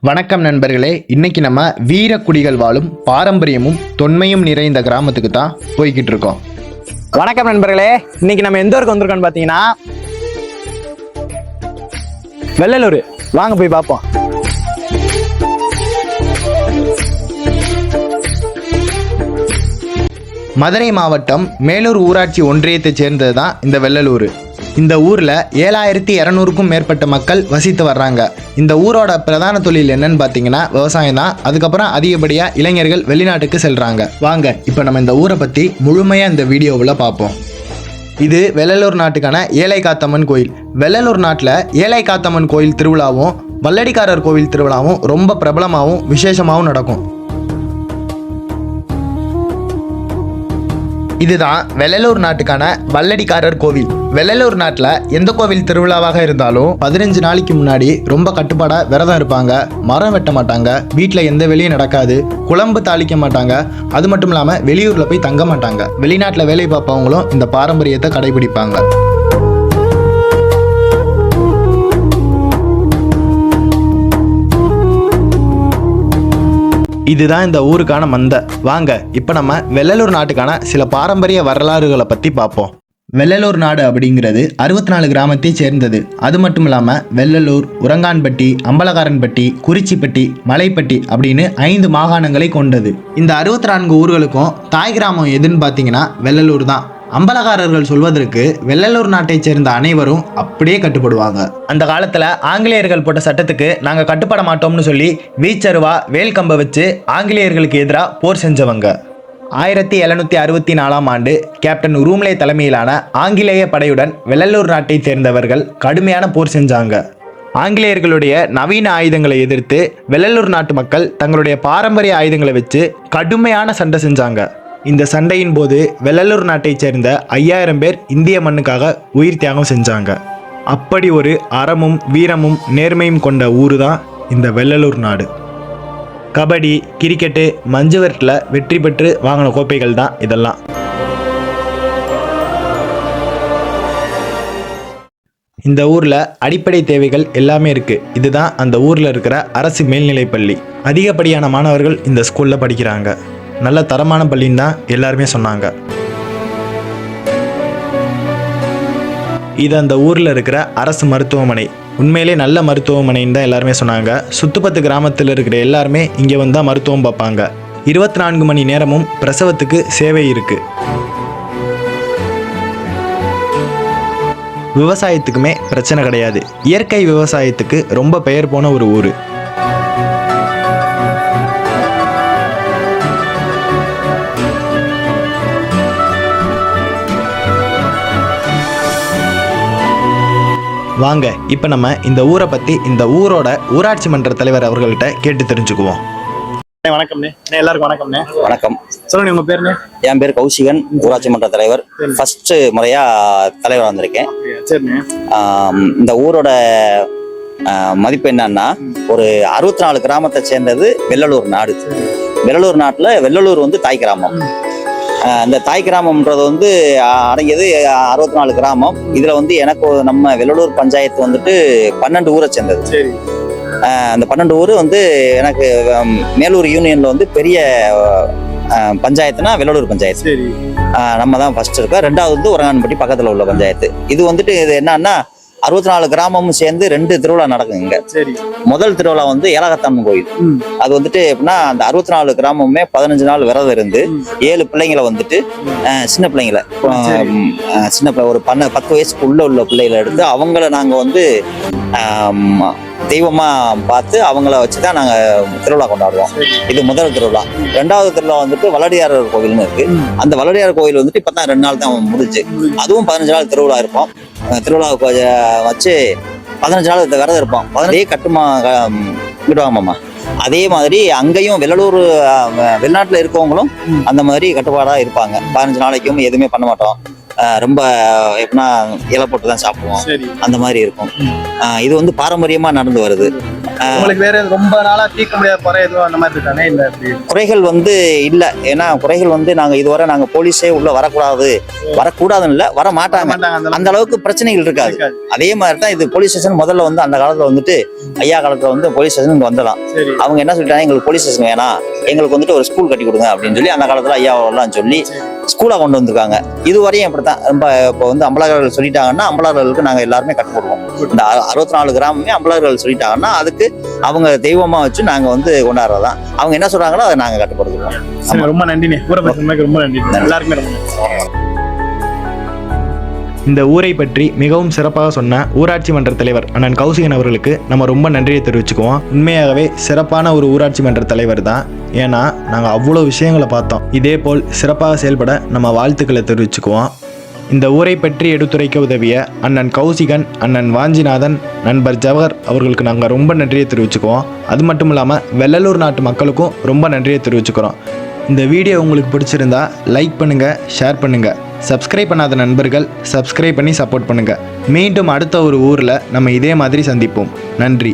வணக்கம் நண்பர்களே, இன்னைக்கு நம்ம வீரக்குடிகள் வாழும் பாரம்பரியமும் தொன்மையும் நிறைந்த கிராமத்துக்கு தான் போய்கிட்டு இருக்கோம். வணக்கம் நண்பர்களே, இன்னைக்கு நம்ம எந்த ஊருக்கு வந்திருக்கோம்னு பார்த்தீங்கன்னா வெள்ளலூர். வாங்க போய் பார்ப்போம். மதுரை மாவட்டம் மேலூர் ஊராட்சி ஒன்றியத்தை சேர்ந்தது தான் இந்த வெள்ளலூர். இந்த ஊரில் 7200க்கும் மேற்பட்ட மக்கள் வசித்து வர்றாங்க. இந்த ஊரோட பிரதான தொழில் என்னன்னு பார்த்தீங்கன்னா விவசாயம் தான். அதுக்கப்புறம் அதிகப்படியாக இளைஞர்கள் வெளிநாட்டுக்கு செல்கிறாங்க. வாங்க இப்போ நம்ம இந்த ஊரை பற்றி முழுமையாக இந்த வீடியோவில் பார்ப்போம். இது வெள்ளலூர் நாட்டுக்கான ஏழை காத்தம்மன் கோயில். வெள்ளலூர் நாட்டில் ஏழை காத்தம்மன் கோயில் திருவிழாவும் வல்லடிக்காரர் கோவில் திருவிழாவும் ரொம்ப பிரபலமாகவும் விசேஷமாகவும் நடக்கும். இதுதான் வெள்ளலூர் நாட்டுக்கான வல்லடிக்காரர் கோவில். வெள்ளலூர் நாட்டில் எந்த கோவில் திருவிழாவாக இருந்தாலும் 15 நாளைக்கு முன்னாடி ரொம்ப கட்டுப்பாடாக விரதம் இருப்பாங்க. மரம் வெட்ட மாட்டாங்க, வீட்டில் எந்த வேலையும் நடக்காது, குழம்பு தாளிக்க மாட்டாங்க. அது மட்டும் இல்லாமல் வெளியூரில் போய் தங்க மாட்டாங்க. வெளிநாட்டில் வேலை பார்ப்பவங்களும் இந்த பாரம்பரியத்தை கடைபிடிப்பாங்க. இதுதான் இந்த ஊருக்கான மந்தை. வாங்க இப்போ நம்ம வெள்ளலூர் நாட்டுக்கான சில பாரம்பரிய வரலாறுகளை பற்றி பார்ப்போம். வெள்ளலூர் நாடு அப்படிங்கிறது 64 கிராமத்தை சேர்ந்தது. அது மட்டும் இல்லாமல் வெள்ளலூர், உரங்கான்பட்டி, அம்பலகாரன்பட்டி, குறிச்சிப்பட்டி, மலைப்பட்டி அப்படின்னு 5 மாகாணங்களை கொண்டது. இந்த 64 ஊர்களுக்கும் தாய் கிராமம் எதுன்னு பார்த்தீங்கன்னா வெள்ளலூர் தான். அம்பலகாரர்கள் சொல்வதற்கு வெள்ளலூர் நாட்டை சேர்ந்த அனைவரும் அப்படியே கட்டுப்படுவாங்க. அந்த காலத்தில் ஆங்கிலேயர்கள் போட்ட சட்டத்துக்கு நாங்கள் கட்டுப்பட மாட்டோம்னு சொல்லி வீச்சருவா வேல்கம்பை வச்சு ஆங்கிலேயர்களுக்கு எதிராக போர் செஞ்சவங்க. 1764ஆம் ஆண்டு கேப்டன் உருமலை தலைமையிலான ஆங்கிலேய படையுடன் வெள்ளலூர் நாட்டை சேர்ந்தவர்கள் கடுமையான போர் செஞ்சாங்க. ஆங்கிலேயர்களுடைய நவீன ஆயுதங்களை எதிர்த்து வெள்ளலூர் நாட்டு மக்கள் தங்களுடைய பாரம்பரிய ஆயுதங்களை வச்சு கடுமையான சண்டை செஞ்சாங்க. இந்த சண்டையின் போது வெள்ளலூர் நாட்டை சேர்ந்த 5000 பேர் இந்திய மண்ணுக்காக உயிர் தியாகம் செஞ்சாங்க. அப்படி ஒரு அறமும் வீரமும் நேர்மையும் கொண்ட ஊரு தான் இந்த வெள்ளலூர் நாடு. கபடி, கிரிக்கெட்டு, மஞ்சுவரட்டில் வெற்றி பெற்று வாங்கின கோப்பைகள் தான் இதெல்லாம். இந்த ஊரில் அடிப்படை தேவைகள் எல்லாமே இருக்குது. இதுதான் அந்த ஊரில் இருக்கிற அரசு மேல்நிலைப்பள்ளி. அதிகப்படியான மாணவர்கள் இந்த ஸ்கூலில் படிக்கிறாங்க. நல்ல தரமான பள்ளின்னு தான் எல்லாருமே சொன்னாங்க. இது அந்த ஊரில் இருக்கிற அரசு மருத்துவமனை. உண்மையிலே நல்ல மருத்துவமனைன்னு தான் எல்லாருமே சொன்னாங்க. சுத்துப்பத்து கிராமத்தில் இருக்கிற எல்லாருமே இங்கே வந்து தான் மருத்துவம் பார்ப்பாங்க. 24 மணி நேரமும் பிரசவத்துக்கு சேவை இருக்குது. விவசாயத்துக்குமே பிரச்சனை கிடையாது. இயற்கை விவசாயத்துக்கு ரொம்ப பெயர் போன ஒரு ஊர். வாங்க இப்போ நம்ம இந்த ஊரை பற்றி இந்த ஊரோட ஊராட்சி மன்ற தலைவர் அவர்கள்ட்ட கேட்டு தெரிஞ்சுக்குவோம். வணக்கம்ண்ணே. எல்லாருக்கும் வணக்கம்ண்ணே. வணக்கம். சொல்லுங்க, உங்க பேருண்ணே? என் பேர் கௌசிகன், ஊராட்சி மன்ற தலைவர். ஃபர்ஸ்ட் முறையா தலைவர் வந்திருக்கேன். சரிண்ணே. இந்த ஊரோட மதிப்பு என்னன்னா, ஒரு 64 கிராமத்தை சேர்ந்தது வெள்ளலூர் நாடு. வெள்ளலூர் நாட்டுல வெள்ளலூர் வந்து தாய் கிராமம். இந்த தாய் கிராமம்ன்றது வந்து அடங்கியது 64 கிராமம். இதுல வந்து எனக்கு நம்ம வெள்ளலூர் பஞ்சாயத்து வந்துட்டு 12 ஊரை சேர்ந்தது. அந்த 12 ஊர் வந்து எனக்கு மேலூர் யூனியன்ல வந்து பெரிய பஞ்சாயத்துனா வெள்ளலூர் பஞ்சாயத்து. நம்ம தான் ஃபர்ஸ்ட் இருக்கோம். 2வது வந்து உரங்கான்பட்டி பக்கத்துல உள்ள பஞ்சாயத்து. இது வந்துட்டு இது என்னன்னா 64 கிராமமும் சேர்ந்து 2 திருவிழா நடக்கும் இங்க. முதல் திருவிழா வந்து ஏலகத்தம்மன் கோயில். அது வந்துட்டு எப்படின்னா அந்த 64 கிராமமுமே 15 நாள் விரதம் இருந்து 7 பிள்ளைங்களை வந்துட்டு சின்ன பிள்ளைங்களை சின்ன ஒரு 10 வயசுக்கு உள்ள பிள்ளைகளை எடுத்து அவங்கள நாங்க வந்து தெய்வமா பார்த்து அவங்கள வச்சுதான் நாங்க திருவிழா கொண்டாடுவோம். இது முதல் திருவிழா. 2வது திருவிழா வந்துட்டு வல்லடியாரர் கோவில்னு இருக்கு. அந்த வல்லடியார் கோவில் வந்துட்டு இப்பதான் 2 நாள் தான் முடிஞ்சு. அதுவும் 15 நாள் திருவிழா இருப்போம். திருவிழாவுக்கு வச்சு 15 நாள் விரதம் இருப்போம். 15 கட்டுமா விடுவாங்கம்மா. அதே மாதிரி அங்கேயும் வெள்ளலூர் வெளிநாட்டுல இருக்கவங்களும் அந்த மாதிரி கட்டுப்பாடா இருப்பாங்க. 15 நாளைக்கும் எதுவுமே பண்ண மாட்டோம். ரொம்ப எப்படின்னா இலை போட்டு தான் சாப்பிடுவோம். அந்த மாதிரி இருக்கும். இது வந்து பாரம்பரியமா நடந்து வருது. உங்களுக்கு வேற ரொம்ப நாளா தீர்க்க முடியாத குறை எதுவும் அந்த மாதிரி இருக்கானே இல்ல எப்படி? குறைகள் வந்து இல்லை. ஏன்னா குறைகள் வந்து நாங்கள் இதுவரை நாங்கள் போலீஸே உள்ள வரக்கூடாதுன்னு இல்லை, வர மாட்டாங்க. அந்த அளவுக்கு பிரச்சனைகள் இருக்காது. அதே மாதிரி தான் இது போலீஸ் ஸ்டேஷன். முதல்ல வந்து அந்த காலத்தில் வந்துட்டு ஐயா காலத்தில் வந்து போலீஸ் ஸ்டேஷன் இங்கே வந்துடலாம். அவங்க என்ன சொல்லிட்டாங்க, எங்களுக்கு போலீஸ் ஸ்டேஷன் வேணாம், எங்களுக்கு வந்துட்டு ஒரு ஸ்கூல் கட்டி கொடுங்க அப்படின்னு சொல்லி அந்த காலத்தில் ஐயாவெல்லாம் சொல்லி ஸ்கூலாக கொண்டு வந்திருக்காங்க. இதுவரையும் அப்படித்தான். ரொம்ப இப்போ வந்து அம்பலாளர்கள் சொல்லிட்டாங்கன்னா அம்பலாளர்களுக்கு நாங்கள் எல்லாருமே கட்டுப்படுவோம். இந்த 64 கிராமமே அம்பலாளர்கள் சொல்லிட்டாங்கன்னா அதுக்கு அவங்க தெய்வமா வச்சு நாங்கள் வந்து கொண்டாடுறதான். அவங்க என்ன சொல்றாங்களோ அதை நாங்கள் கட்டுப்படுத்துவோம். ரொம்ப நன்றிண்ணே. ரொம்ப நன்றி. எல்லாருக்குமே ரொம்ப நன்றி. இந்த ஊரை பற்றி மிகவும் சிறப்பாக சொன்ன ஊராட்சி மன்ற தலைவர் அண்ணன் கௌசிகன் அவர்களுக்கு நம்ம ரொம்ப நன்றியை தெரிவிச்சுக்குவோம். உண்மையாகவே சிறப்பான ஒரு ஊராட்சி மன்ற தலைவர் தான். ஏன்னா நாங்கள் அவ்வளோ விஷயங்களை பார்த்தோம். இதே போல் சிறப்பாக செயல்பட நம்ம வாழ்த்துக்களை தெரிவிச்சுக்குவோம். இந்த ஊரை பற்றி எடுத்துரைக்க உதவிய அண்ணன் கௌசிகன், அண்ணன் வாஞ்சிநாதன், நண்பர் ஜவஹர் அவர்களுக்கு நாங்கள் ரொம்ப நன்றியை தெரிவிச்சுக்குவோம். அது மட்டும் இல்லாமல் வெள்ளலூர் நாட்டு மக்களுக்கும் ரொம்ப நன்றியை தெரிவிச்சுக்கிறோம். இந்த வீடியோ உங்களுக்கு பிடிச்சிருந்தா லைக் பண்ணுங்கள், ஷேர் பண்ணுங்கள். சப்ஸ்கிரைப் பண்ணாத நண்பர்கள் சப்ஸ்கிரைப் பண்ணி சப்போர்ட் பண்ணுங்கள். மீண்டும் அடுத்த ஒரு ஊரில் நம்ம இதே மாதிரி சந்திப்போம். நன்றி.